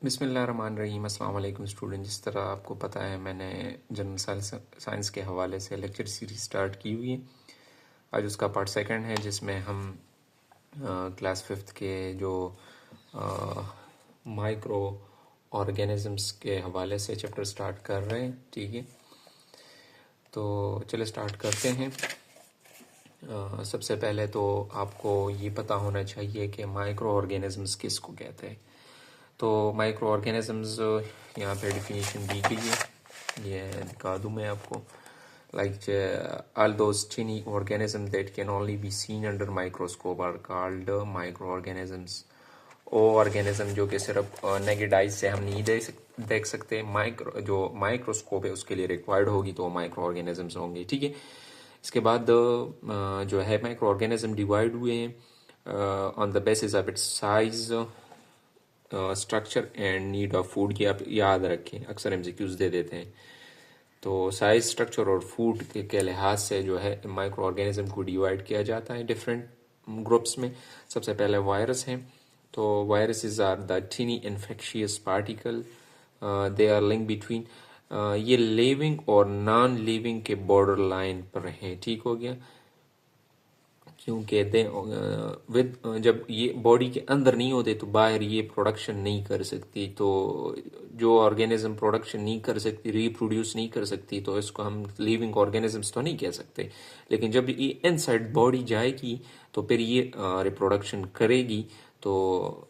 बिस्मिल्लाहिर्रहमानिर्रहीम। अस्सलाम वालेकुम स्टूडेंट। जिस तरह आपको पता है मैंने जनरल साइंस के हवाले से लेक्चर सीरीज स्टार्ट की हुई है। आज उसका पार्ट सेकंड है जिसमें हम क्लास फिफ्थ के जो माइक्रो ऑर्गेनिजम्स के हवाले से चैप्टर स्टार्ट कर रहे हैं। ठीक है, तो चले स्टार्ट करते हैं। सबसे पहले तो आपको ये पता होना चाहिए कि माइक्रो ऑर्गेनिजम्स किसको कहते हैं। तो माइक्रो ऑर्गेनिजम्स यहाँ पे डिफिनीशन दी गई है, ये दिखा दूँ मैं आपको। Like all those tiny organisms that can only be seen under microscope are called microorganisms। वो ऑर्गेनिज्म जो कि सिर्फ नेकेड आइज से हम नहीं देख सकते, माइक्रो जो माइक्रोस्कोप है उसके लिए रिक्वायर्ड होगी तो माइक्रो ऑर्गेनिजम्स होंगे। ठीक है, इसके बाद जो है माइक्रो ऑर्गेनिज्म डिवाइड हुए हैं on the basis of its size, structure and need of food. की आप याद रखें, अक्सर एमसीक्यूज दे देते हैं। तो साइज, स्ट्रक्चर और फूड के लिहाज से जो है माइक्रो ऑर्गेनिज्म को डिवाइड किया जाता है डिफरेंट ग्रुप्स में। सबसे पहले वायरस हैं। तो viruses are the tiny infectious particle, they are link between, ये लिविंग और नॉन लिविंग के बॉर्डर लाइन पर हैं। ठीक हो गया, क्योंकि विद जब ये बॉडी के अंदर नहीं होते तो बाहर ये प्रोडक्शन नहीं कर सकती। तो जो ऑर्गेनिज्म प्रोडक्शन नहीं कर सकती, रिप्रोड्यूस नहीं कर सकती, तो इसको हम लिविंग ऑर्गेनिजम्स तो नहीं कह सकते। लेकिन जब ये इनसाइड बॉडी जाएगी तो फिर ये रिप्रोडक्शन करेगी। तो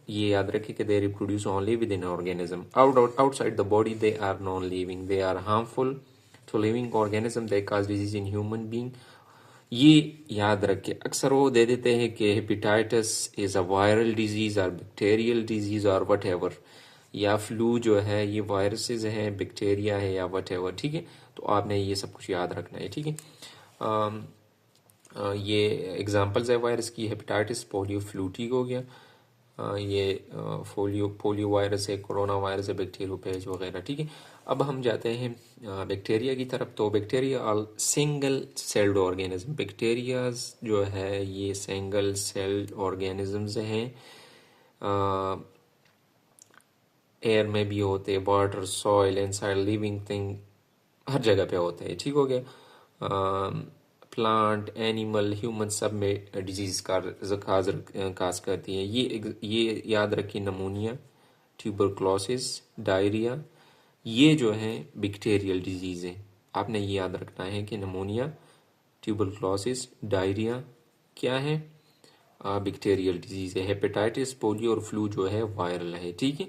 ये याद रखें कि they reproduce only within organism. Outside the body they are non living, they are harmful to living organism, they cause disease in human being. ये याद रखें, अक्सर वो दे देते हैं कि hepatitis is a viral disease और बैक्टीरियल डिजीज और वट एवर, या फ्लू जो है ये वायरसेस है, बैक्टीरिया है या वट एवर। ठीक है, तो आपने ये सब कुछ याद रखना है। ठीक है, ये एग्जांपल्स है वायरस की, हेपेटाइटिस, पोलियो, फ्लू। ठीक हो गया, ये पोलियो वायरस है, कोरोना वायरस है, बैक्टीरियोफेज वगैरह। ठीक है, अब हम जाते हैं बैक्टीरिया की तरफ। तो bacteria are single celled organism. Bacteria जो है ये सिंगल सेल्ड ऑर्गेनिजम्स हैं, एयर में भी होते, water, soil, inside living thing, हर जगह पे होते हैं। ठीक हो गया, प्लांट, एनिमल, ह्यूमन सब में डिजीज का काज करती है। ये याद रखिए, नमूनिया, ट्यूबरक्लोसिस, डायरिया, ये जो है बैक्टीरियल डिजीज है। आपने ये याद रखना है कि नमूनिया, ट्यूबरक्लोसिस, डायरिया क्या है, बैक्टीरियल डिजीज है। हेपेटाइटिस, पोलियो और फ्लू जो है वायरल है। ठीक है,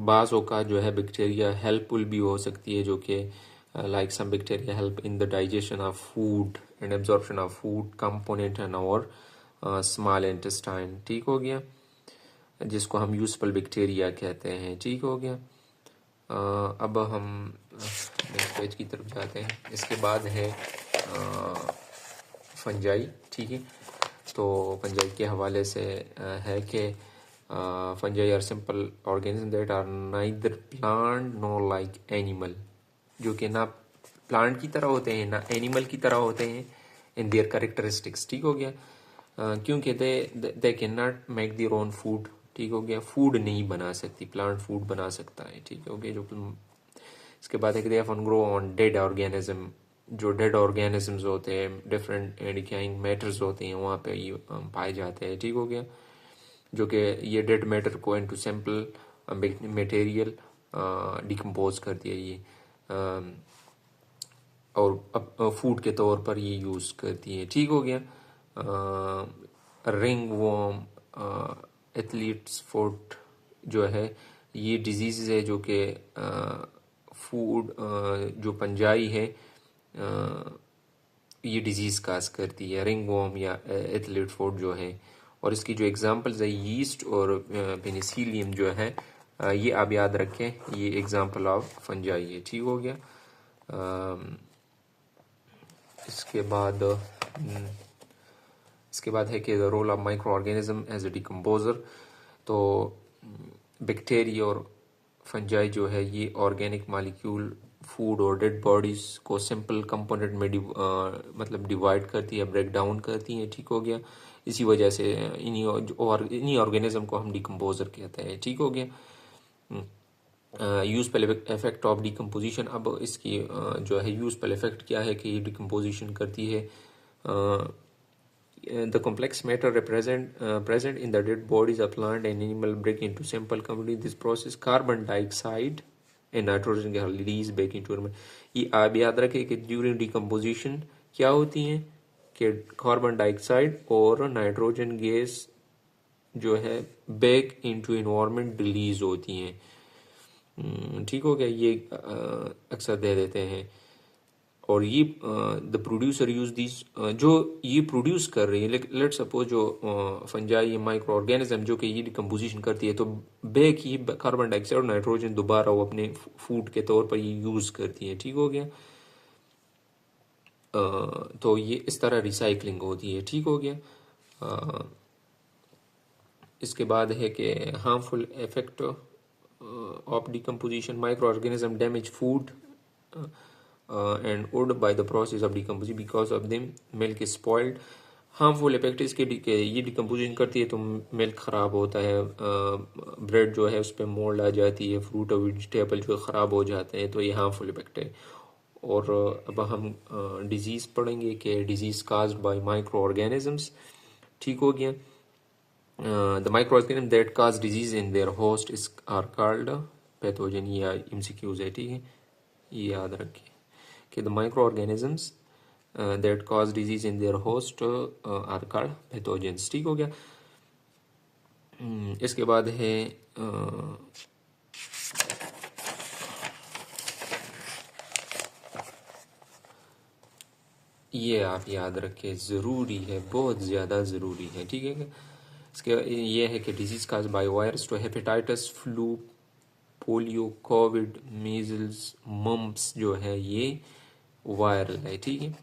बाज़ों का जो है बैक्टीरिया हेल्पफुल भी हो सकती है, जो कि like some bacteria help in the digestion of food and absorption of food component and और स्मॉल इंटेस्टाइन। ठीक हो गया, जिसको हम यूजफुल बैक्टीरिया कहते हैं। ठीक हो गया, अब हम नेक्स्ट पेज की तरफ जाते हैं। इसके बाद है फंजाई। ठीक है, तो फंजाई के हवाले से है कि fungi are simple organism that are neither plant no like animal, जो कि ना प्लांट की तरह होते हैं ना एनिमल की तरह होते हैं इन देयर कैरेक्टरिस्टिक्स। ठीक हो गया, क्योंकि they can not make their own food. ठीक हो गया, फूड नहीं बना सकती, प्लांट फूड बना सकता है। ठीक हो गया, जो इसके बाद है कि they often grow on dead organism. जो डेड ऑर्गेनिजम्स होते हैं, डिफरेंट डिकाइंग मैटर्स होते हैं, वहाँ पे ये पाए जाते हैं। ठीक हो गया, जो कि ये डेड मैटर को इनटू सिंपल मटेरियल डिकम्पोज कर दिया ये, और अब फूड के तौर पर ये यूज़ करती है। ठीक हो गया, रिंग वॉर्म, एथलीट्स फुट जो है ये डिजीज़ है जो कि फूड जो पंजाई है ये डिजीज़ काज करती है, रिंग वॉर्म या एथलीट फुट जो है। और इसकी जो एग्जांपल्स है यीस्ट और पेनिसिलियम जो है, ये आप याद रखें, ये एग्जांपल ऑफ फंजाई है। ठीक हो गया, इसके बाद है कि the role of micro organism as a decomposer. तो बैक्टीरिया और फंजाई जो है ये ऑर्गेनिक मॉलिक्यूल, फूड और डेड बॉडीज को सिंपल कंपोनेंट में मतलब डिवाइड करती है, ब्रेक डाउन करती है। ठीक हो गया, इसी वजह से इन्हीं ऑर्गेनिज्म को हम डिकम्पोजर कहते हैं। ठीक हो गया। Useful effect of decomposition. अब इसकी जो है यूजफुल इफेक्ट क्या है कि ये डिकम्पोजिशन करती है। The complex matter present in the dead bodies of plant and animal break into simple components. This process carbon dioxide and nitrogen get released back into environment. ये आप याद रखें कि ड्यूरिंग डिकम्पोजिशन क्या होती हैं कि कार्बन डाइऑक्साइड और नाइट्रोजन गैस जो है बैक इनटू एनवायरनमेंट रिलीज होती हैं। ठीक हो गया। ये अक्सर दे देते हैं। और ये द प्रोड्यूसर यूज दिस, जो ये प्रोड्यूस कर रही है, लेट सपोज जो फंजाई ये माइक्रो ऑर्गेनिज्म जो कि ये डिकम्पोजिशन करती है, तो बैक ये कार्बन डाइऑक्साइड और नाइट्रोजन दोबारा वो अपने फूड के तौर पर ये यूज करती है। ठीक हो गया। तो ये इस तरह रिसाइकलिंग होती है। ठीक हो गया। इसके बाद है कि harmful effect of decomposition. Micro organism damage food and wood by the process of decomposition. Because of them milk is spoiled. Harmful effect इसके ये डिकम्पोजिशन करती है तो मिल्क ख़राब होता है, ब्रेड जो है उस पर मोल्ड आ जाती है, फ्रूट और वेजिटेबल जो ख़राब हो जाते हैं। तो ये हार्मफुल इफेक्ट है। और अब हम डिजीज़ पढ़ेंगे कि disease caused by micro organisms. ठीक हो गया। The micro organism that cause disease in their host is are called pathogen. या एमसीक्यूज है। ठीक है, ये याद रखें कि the microorganisms that cause disease in their host are called pathogens। ठीक हो गया। इसके बाद है ये आप याद रखें, ज़रूरी है, बहुत ज़्यादा ज़रूरी है। ठीक है। इसके ये है कि डिजीज़ काज बाय वायरस। तो hepatitis, flu, polio, Covid, measles, mumps जो है ये वायरल है। ठीक है।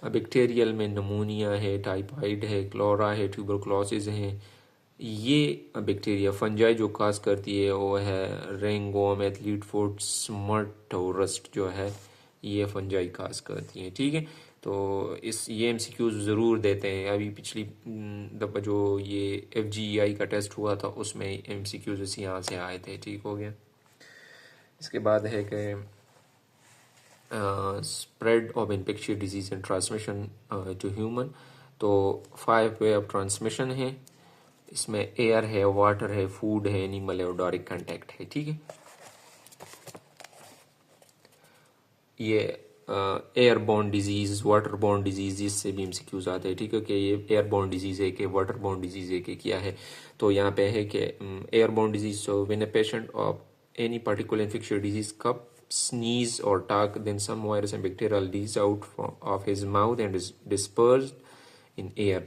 बैक्टीरियल में नमूनिया है, टाइफाइड है, क्लोरा है, ट्यूबरकुलोसिस है। ये बैक्टीरिया फंजाई जो काज करती है वो है रेंगोम, एथलीट फुट, स्मर्ट और रस्ट जो है ये फंजाई काज करती है। ठीक है। तो ये एमसीक्यूज ज़रूर देते हैं। अभी पिछली दफ़ा जो ये FGEI का टेस्ट हुआ था उसमें एमसीक्यूज इसी यहाँ से आए थे। ठीक हो गया। इसके बाद है कि spread of infectious disease and transmission to human. तो 5 वे ऑफ ट्रांसमिशन है। इसमें एयर है, वाटर है, फूड है, एनिमल है और डायरेक्ट कांटेक्ट है। ठीक है। ये एयरबोर्न डिजीज, वाटरबोर्न डिजीज, इससे भी एमसीक्यूज आते हैं। ठीक है कि ये एयरबोर्न डिजीज है कि वाटरबोर्न डिजीज है कि क्या है। तो यहाँ पे है कि airborne disease, so when a patient of any particular infectious disease cough, sneeze or talk, then some virus and bacteria leaks out of his mouth and is dispersed in air।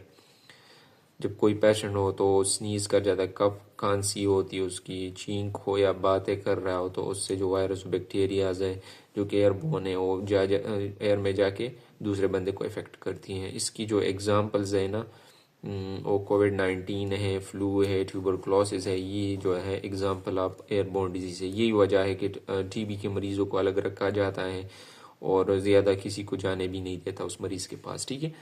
जब कोई पेशेंट हो तो sneeze कर जाता है, कफ खांसी होती है उसकी, छींक हो या बातें कर रहा हो तो उससे जो वायरस बैक्टीरियाज है जो कि एयरबोर्न है वो एयर में जाके दूसरे बंदे को इफेक्ट करती हैं। इसकी जो एग्जांपल्स है ना, वो कोविड-19 है, फ्लू है, ट्यूबरकुलोसिस है, ये जो है एग्जांपल ऑफ एयरबोर्न डिजीज है। यही वजह है कि टीबी के मरीजों को अलग रखा जाता है और ज़्यादा किसी को जाने भी नहीं देता उस मरीज़ के पास। ठीक है।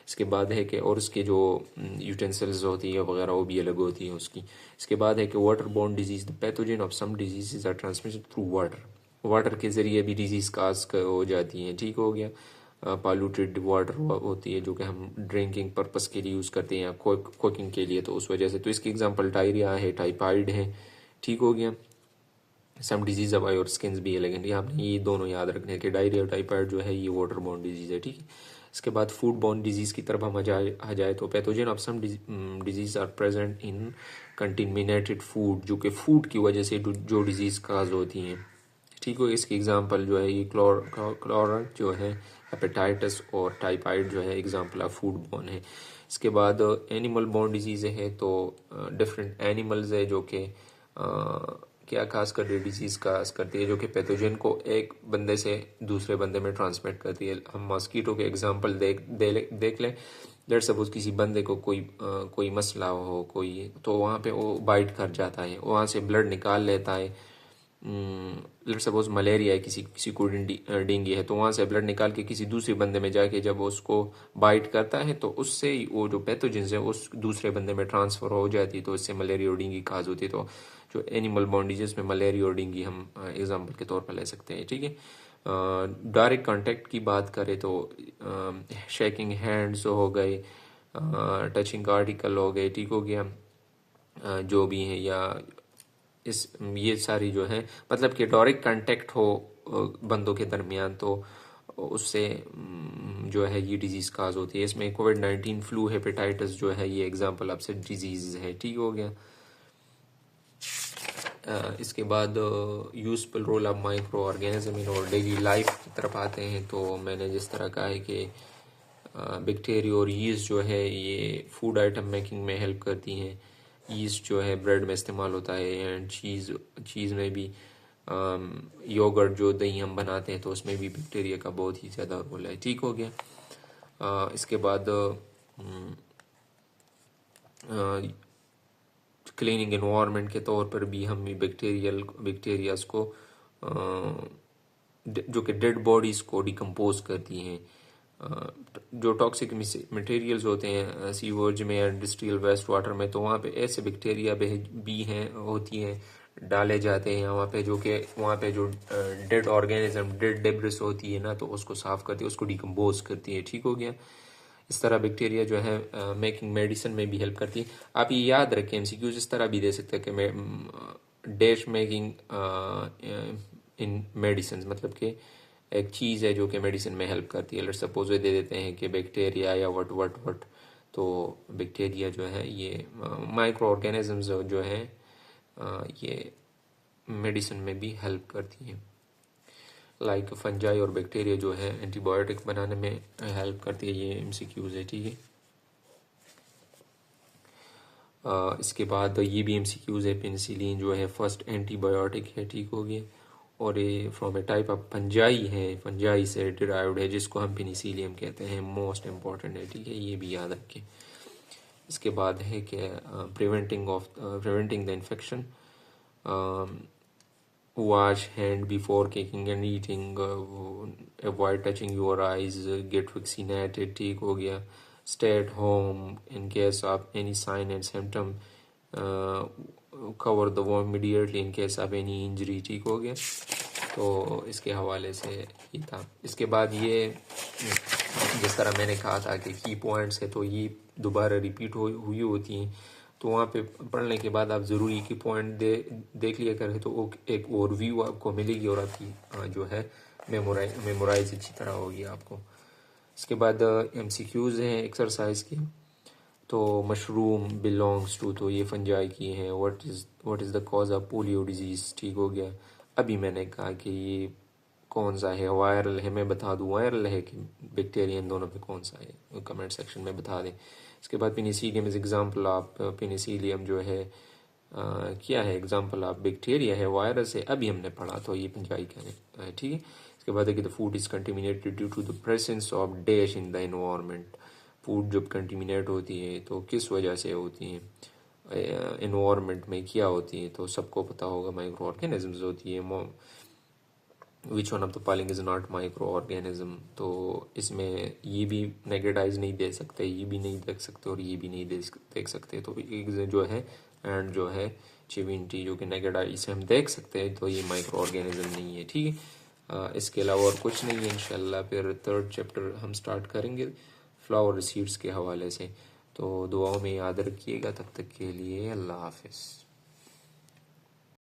इसके बाद है कि और उसके जो यूटेंसिल्स होती है वगैरह वो भी अलग होती है उसकी। इसके बाद है कि waterborne disease, the pathogen of some diseases are transmitted through water. Water के ज़रिए भी डिजीज़ काज हो जाती हैं। ठीक हो गया। पॉल्यूटेड वाटर होती है जो कि हम ड्रिंकिंग पर्पस के लिए यूज़ करते हैं या कुकिंग के लिए, तो उस वजह से। तो इसकी एग्जांपल डायरिया है, टाइफाइड है। ठीक हो गया। सम डिजीज ऑफ आई और स्किन भी है, लेकिन आपने ये दोनों याद रखने हैं कि डायरिया और टाइफाइड जो है ये वाटर बोर्न डिजीज है। ठीक है। इसके बाद फूड बोर्न डिजीज की तरफ हम आ जाए तो pathogen of some disease are present in contaminated food, जो कि फूड की वजह से जो डिजीज काज होती हैं। ठीक हो। इसकी एग्जांपल जो है ये क्लोरा जो है, हेपेटाइटिस और टाइफाइड जो है एग्जांपल ऑफ फूड बोर्न है। इसके बाद एनिमल बोर्न डिजीज है। तो डिफरेंट एनिमल्स है जो कि क्या खास कर डिजीज काज करती है जो कि पैथोजन को एक बंदे से दूसरे बंदे में ट्रांसमिट करती है। हम मॉस्किटो के एग्जांपल देख लें। लेट सपोज किसी बंदे को कोई मसला हो कोई, तो वहाँ पे वो बाइट कर जाता है, वहाँ से ब्लड निकाल लेता है, लेट्स सपोज मलेरिया है, किसी को डेंगू है, तो वहाँ से ब्लड निकाल के किसी दूसरे बंदे में जाके जब वो उसको बाइट करता है तो उससे वो जो पैथोजेंस है उस दूसरे बंदे में ट्रांसफ़र हो जाती है, तो इससे मलेरिया और डेंगू काज होती है। तो जो एनिमल बॉडी जिसमें मलेरिया और डेंगू हम एग्जाम्पल के तौर पर ले सकते हैं, ठीक है। डायरेक्ट कांटेक्ट की बात करें तो शेकिंग हैंड्स हो गए, टचिंग आर्टिकल हो गए, ठीक हो गया, जो भी है, या ये सारी जो है मतलब कि डायरेक्ट कांटेक्ट हो बंदों के दरमियान, तो उससे जो है ये डिजीज़ काज होती है। इसमें कोविड-19, फ्लू, हेपेटाइटिस जो है ये एग्जांपल आपसे डिजीज़ है, ठीक हो गया। इसके बाद useful role of micro organism in our daily life की तरफ आते हैं। तो मैंने जिस तरह कहा है कि बैक्टीरिया और यीस्ट जो है ये फूड आइटम मेकिंग में हेल्प करती हैं। यीस्ट जो है ब्रेड में इस्तेमाल होता है, एंड चीज़ में भी, योगर्ट जो दही हम बनाते हैं तो उसमें भी बैक्टीरिया का बहुत ही ज़्यादा रोल है, ठीक हो गया। इसके बाद क्लीनिंग एनवायरनमेंट के तौर पर भी हम बैक्टीरियाज को जो कि डेड बॉडीज़ को डिकम्पोज करती हैं। जो टॉक्सिक मटेरियल्स होते हैं सीवर्ज में या इंडस्ट्रियल वेस्ट वाटर में, तो वहाँ पे ऐसे बैक्टीरिया भी हैं होती हैं, डाले जाते हैं वहाँ पे, जो कि वहाँ पे जो डेड ऑर्गेनिज्म, डेड डेब्रिस होती है ना, तो उसको साफ करती है, उसको डिकम्पोज करती है, ठीक हो गया। इस तरह बैक्टीरिया जो है मेकिंग मेडिसिन में भी हेल्प करती है। आप ये याद रखें, एमसीक्यूज इस तरह भी दे सकते हैं कि डैश मेकिंग इन मेडिसिन, मतलब कि एक चीज़ है जो कि मेडिसिन में हेल्प करती है। लेट्स सपोज दे देते हैं कि बैक्टीरिया या वट वट वट, तो बैक्टीरिया जो है ये माइक्रो ऑर्गेनिजम्स जो है ये मेडिसिन में भी हेल्प करती हैं। लाइक फंजाई और बैक्टीरिया जो है एंटीबायोटिक बनाने में हेल्प करती है। ये एमसीक्यूज है, ठीक है। इसके बाद ये भी एमसीक्यूज है, पेनिसिलिन जो है फर्स्ट एंटीबायोटिक है, ठीक हो गया, और ये from A type of fungi है, फंजाई से डिराइव्ड है, जिसको हम पेनिसिलियम कहते हैं। मोस्ट इम्पॉर्टेंट है, ठीक है, ये भी याद रखें। इसके बाद है कि preventing the infection, wash hand before cooking and eating, avoid touching your eyes, get vaccinated, ठीक हो गया। stay at home in case of any sign and symptom, cover the wound immediately in case of any injury, ठीक हो गया। तो इसके हवाले से ये था। इसके बाद ये जिस तरह मैंने कहा था कि की पॉइंट्स है, तो ये दोबारा रिपीट हुई होती हैं, तो वहाँ पे पढ़ने के बाद आप ज़रूरी की पॉइंट देख लिया करें, तो एक ओवरव्यू आपको मिलेगी और आपकी जो है मेमोराइज अच्छी तरह होगी आपको। इसके बाद एमसीक्यूज़ हैं एक्सरसाइज की। तो मशरूम बिलोंग्स टू, तो ये फंजाई की हैं। What is the cause of polio disease, ठीक हो गया। अभी मैंने कहा कि ये कौन सा है, वायरल है, मैं बता दूं वायरल है कि बैक्टीरिया, इन दोनों पे कौन सा है, कमेंट सेक्शन में बता दें। इसके बाद Penicillium is example of, Penicillium जो है क्या है, एग्जांपल ऑफ बैक्टीरिया है, वायरस है, अभी हमने पढ़ा, तो ये फंजाई का है, ठीक है। इसके बाद है कि the food is contaminated due to the presence of dash in the environment. Food जब कंटेमिनेट होती है तो किस वजह से होती है, एनवायरनमेंट में क्या होती है, तो सबको पता होगा माइक्रो ऑर्गेनिजम्स होती है। Which one of the following is not micro organism, तो इसमें ये भी नेगेटाइज नहीं दे सकते, ये भी नहीं देख सकते और ये भी नहीं देख सकते, तो एक जो है एंड जो है चिविंटी जो कि नेगेटाइज, इसे हम देख सकते हैं, तो ये माइक्रो ऑर्गेनिज्म नहीं है, ठीक है। इसके अलावा और कुछ नहीं है। इंशाल्लाह फिर थर्ड चैप्टर हम स्टार्ट करेंगे फ्लावर सीड्स के हवाले से। तो दुआओं में याद रखिएगा, तब तक के लिए अल्लाह हाफिज़।